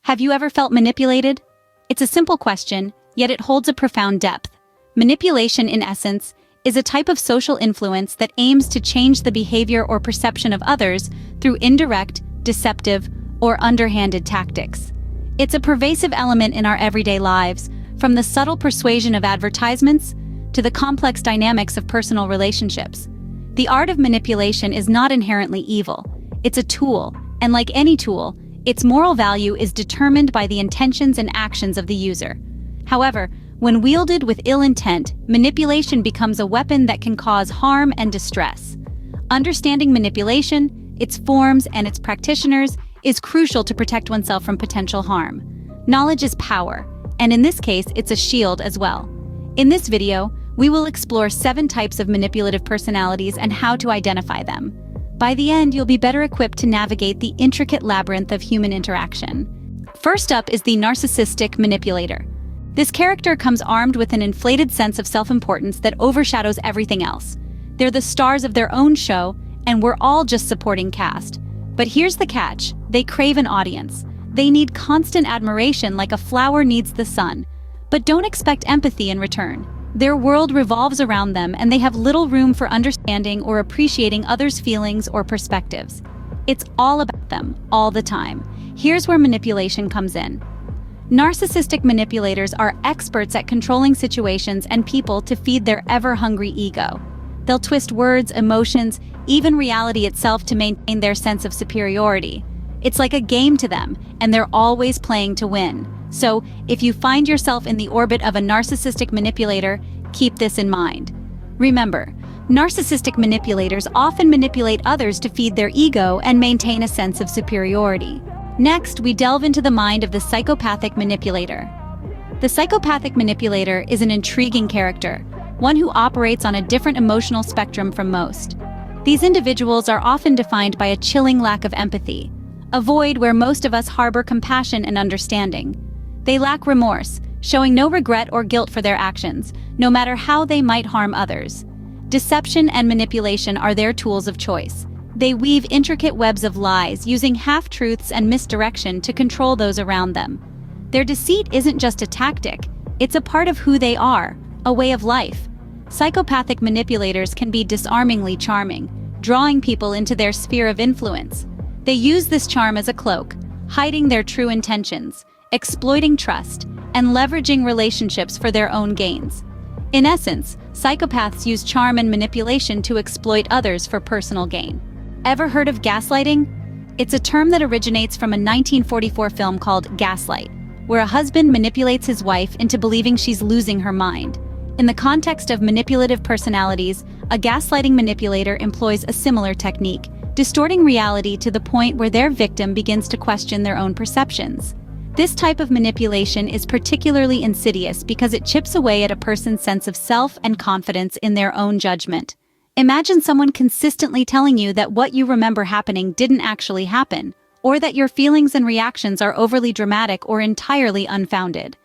Have you ever felt manipulated? It's a simple question, yet it holds a profound depth. Manipulation, in essence, is a type of social influence that aims to change the behavior or perception of others through indirect, deceptive, or underhanded tactics. It's a pervasive element in our everyday lives, from the subtle persuasion of advertisements to the complex dynamics of personal relationships. The art of manipulation is not inherently evil. It's a tool, and like any tool, its moral value is determined by the intentions and actions of the user. However, when wielded with ill intent, manipulation becomes a weapon that can cause harm and distress. Understanding manipulation, its forms, and its practitioners is crucial to protect oneself from potential harm. Knowledge is power, and in this case, it's a shield as well. In this video, we will explore 7 types of manipulative personalities and how to identify them. By the end, you'll be better equipped to navigate the intricate labyrinth of human interaction. First up is the Narcissistic Manipulator. This character comes armed with an inflated sense of self-importance that overshadows everything else. They're the stars of their own show, and we're all just supporting cast. But here's the catch: they crave an audience. They need constant admiration like a flower needs the sun. But don't expect empathy in return. Their world revolves around them, and they have little room for understanding or appreciating others' feelings or perspectives. It's all about them, all the time. Here's where manipulation comes in. Narcissistic manipulators are experts at controlling situations and people to feed their ever-hungry ego. They'll twist words, emotions, even reality itself to maintain their sense of superiority. It's like a game to them, and they're always playing to win. So, if you find yourself in the orbit of a narcissistic manipulator, keep this in mind. Remember, narcissistic manipulators often manipulate others to feed their ego and maintain a sense of superiority. Next, we delve into the mind of the Psychopathic Manipulator. The Psychopathic Manipulator is an intriguing character, one who operates on a different emotional spectrum from most. These individuals are often defined by a chilling lack of empathy, a void where most of us harbor compassion and understanding. They lack remorse, showing no regret or guilt for their actions, no matter how they might harm others. Deception and manipulation are their tools of choice. They weave intricate webs of lies, using half-truths and misdirection to control those around them. Their deceit isn't just a tactic, it's a part of who they are, a way of life. Psychopathic manipulators can be disarmingly charming, drawing people into their sphere of influence. They use this charm as a cloak, hiding their true intentions, exploiting trust, and leveraging relationships for their own gains. In essence, psychopaths use charm and manipulation to exploit others for personal gain. Ever heard of gaslighting? It's a term that originates from a 1944 film called Gaslight, where a husband manipulates his wife into believing she's losing her mind. In the context of manipulative personalities, a gaslighting manipulator employs a similar technique, distorting reality to the point where their victim begins to question their own perceptions. This type of manipulation is particularly insidious because it chips away at a person's sense of self and confidence in their own judgment. Imagine someone consistently telling you that what you remember happening didn't actually happen, or that your feelings and reactions are overly dramatic or entirely unfounded.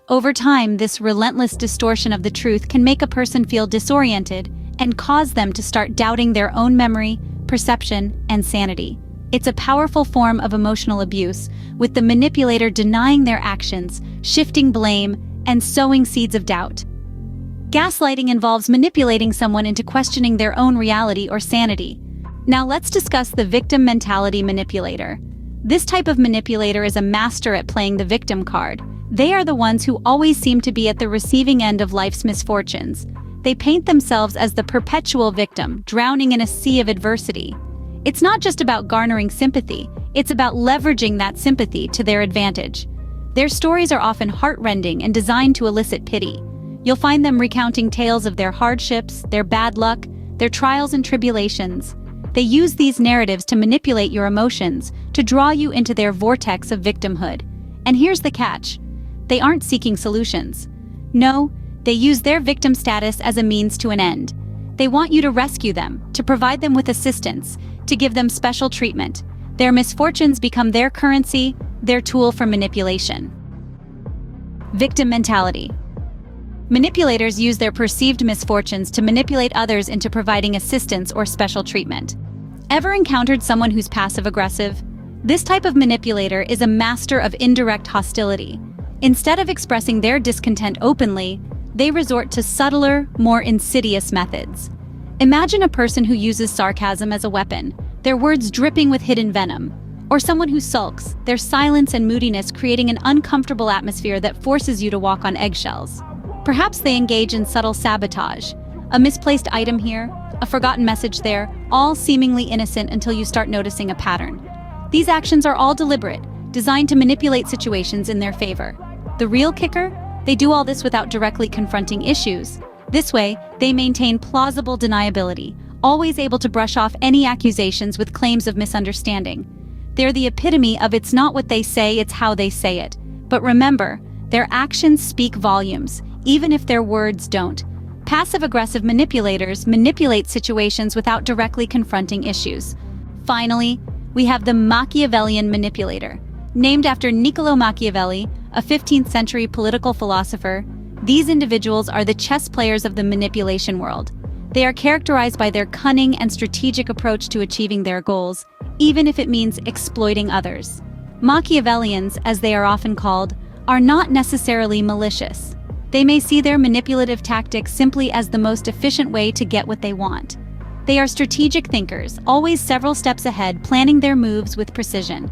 Over time, this relentless distortion of the truth can make a person feel disoriented and cause them to start doubting their own memory, perception, and sanity. It's a powerful form of emotional abuse, with the manipulator denying their actions, shifting blame, and sowing seeds of doubt. Gaslighting involves manipulating someone into questioning their own reality or sanity. Now let's discuss the victim mentality manipulator. This type of manipulator is a master at playing the victim card. They are the ones who always seem to be at the receiving end of life's misfortunes. They paint themselves as the perpetual victim, drowning in a sea of adversity. It's not just about garnering sympathy, it's about leveraging that sympathy to their advantage. Their stories are often heartrending and designed to elicit pity. You'll find them recounting tales of their hardships, their bad luck, their trials and tribulations. They use these narratives to manipulate your emotions, to draw you into their vortex of victimhood. And here's the catch: they aren't seeking solutions. No, they use their victim status as a means to an end. They want you to rescue them, to provide them with assistance, to give them special treatment. Their misfortunes become their currency, their tool for manipulation. Victim mentality. Manipulators use their perceived misfortunes to manipulate others into providing assistance or special treatment. Ever encountered someone who's passive-aggressive? This type of manipulator is a master of indirect hostility. Instead of expressing their discontent openly, they resort to subtler, more insidious methods. Imagine a person who uses sarcasm as a weapon, their words dripping with hidden venom, or someone who sulks, their silence and moodiness creating an uncomfortable atmosphere that forces you to walk on eggshells. Perhaps they engage in subtle sabotage, a misplaced item here, a forgotten message there, all seemingly innocent until you start noticing a pattern. These actions are all deliberate, designed to manipulate situations in their favor. The real kicker? They do all this without directly confronting issues. This way, they maintain plausible deniability, always able to brush off any accusations with claims of misunderstanding. They're the epitome of it's not what they say, it's how they say it. But remember, their actions speak volumes, even if their words don't. Passive-aggressive manipulators manipulate situations without directly confronting issues. Finally, we have the Machiavellian Manipulator. Named after Niccolò Machiavelli, a 15th century political philosopher, these individuals are the chess players of the manipulation world. They are characterized by their cunning and strategic approach to achieving their goals, even if it means exploiting others. Machiavellians, as they are often called, are not necessarily malicious. They may see their manipulative tactics simply as the most efficient way to get what they want. They are strategic thinkers, always several steps ahead, planning their moves with precision.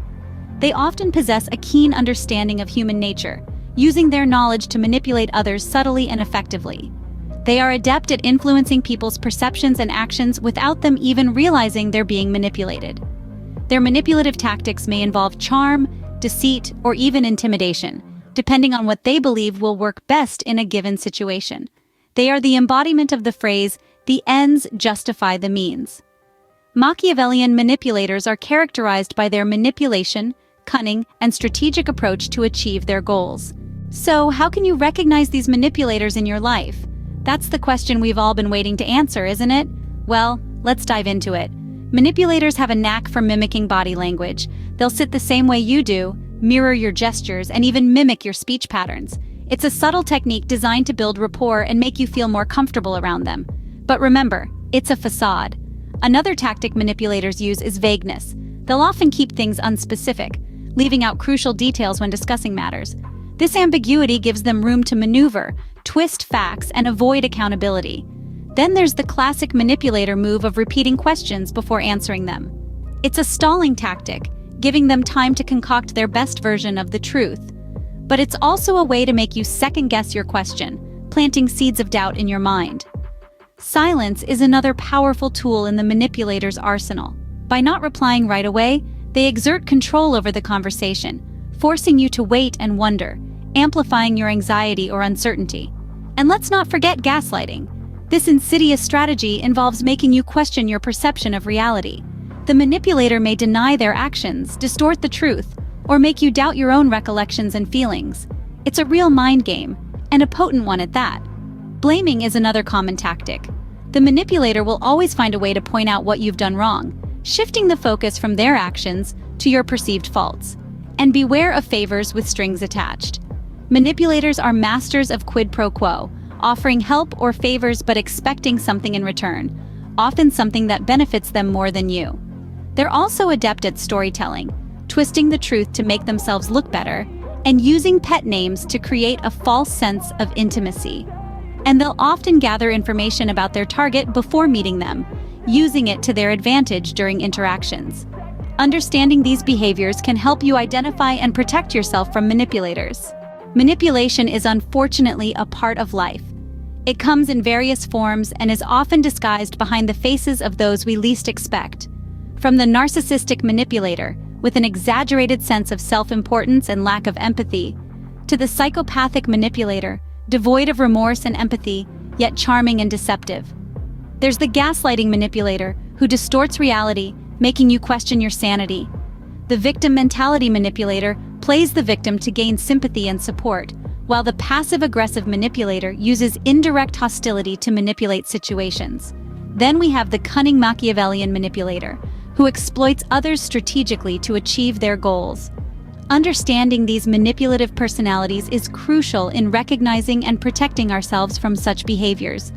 They often possess a keen understanding of human nature, using their knowledge to manipulate others subtly and effectively. They are adept at influencing people's perceptions and actions without them even realizing they're being manipulated. Their manipulative tactics may involve charm, deceit, or even intimidation, depending on what they believe will work best in a given situation. They are the embodiment of the phrase, "the ends justify the means." Machiavellian manipulators are characterized by their manipulation, cunning, and strategic approach to achieve their goals. So, how can you recognize these manipulators in your life? That's the question we've all been waiting to answer, isn't it? Well, let's dive into it. Manipulators have a knack for mimicking body language. They'll sit the same way you do, mirror your gestures, and even mimic your speech patterns. It's a subtle technique designed to build rapport and make you feel more comfortable around them. But remember, it's a facade. Another tactic manipulators use is vagueness. They'll often keep things unspecific, leaving out crucial details when discussing matters. This ambiguity gives them room to maneuver, twist facts, and avoid accountability. Then there's the classic manipulator move of repeating questions before answering them. It's a stalling tactic, giving them time to concoct their best version of the truth. But it's also a way to make you second-guess your question, planting seeds of doubt in your mind. Silence is another powerful tool in the manipulator's arsenal. By not replying right away, they exert control over the conversation, forcing you to wait and wonder, amplifying your anxiety or uncertainty. And let's not forget gaslighting. This insidious strategy involves making you question your perception of reality. The manipulator may deny their actions, distort the truth, or make you doubt your own recollections and feelings. It's a real mind game, and a potent one at that. Blaming is another common tactic. The manipulator will always find a way to point out what you've done wrong, shifting the focus from their actions to your perceived faults. And beware of favors with strings attached. Manipulators are masters of quid pro quo, offering help or favors but expecting something in return, often something that benefits them more than you. They're also adept at storytelling, twisting the truth to make themselves look better, and using pet names to create a false sense of intimacy. And they'll often gather information about their target before meeting them, using it to their advantage during interactions. Understanding these behaviors can help you identify and protect yourself from manipulators. Manipulation is unfortunately a part of life. It comes in various forms and is often disguised behind the faces of those we least expect. From the narcissistic manipulator, with an exaggerated sense of self-importance and lack of empathy, to the psychopathic manipulator, devoid of remorse and empathy, yet charming and deceptive. There's the gaslighting manipulator, who distorts reality, making you question your sanity. The victim mentality manipulator plays the victim to gain sympathy and support, while the passive-aggressive manipulator uses indirect hostility to manipulate situations. Then we have the cunning Machiavellian manipulator, who exploits others strategically to achieve their goals. Understanding these manipulative personalities is crucial in recognizing and protecting ourselves from such behaviors.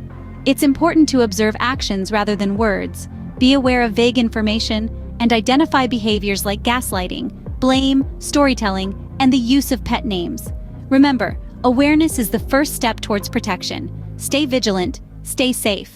It's important to observe actions rather than words, be aware of vague information, and identify behaviors like gaslighting, blame, storytelling, and the use of pet names. Remember, awareness is the first step towards protection. Stay vigilant, stay safe.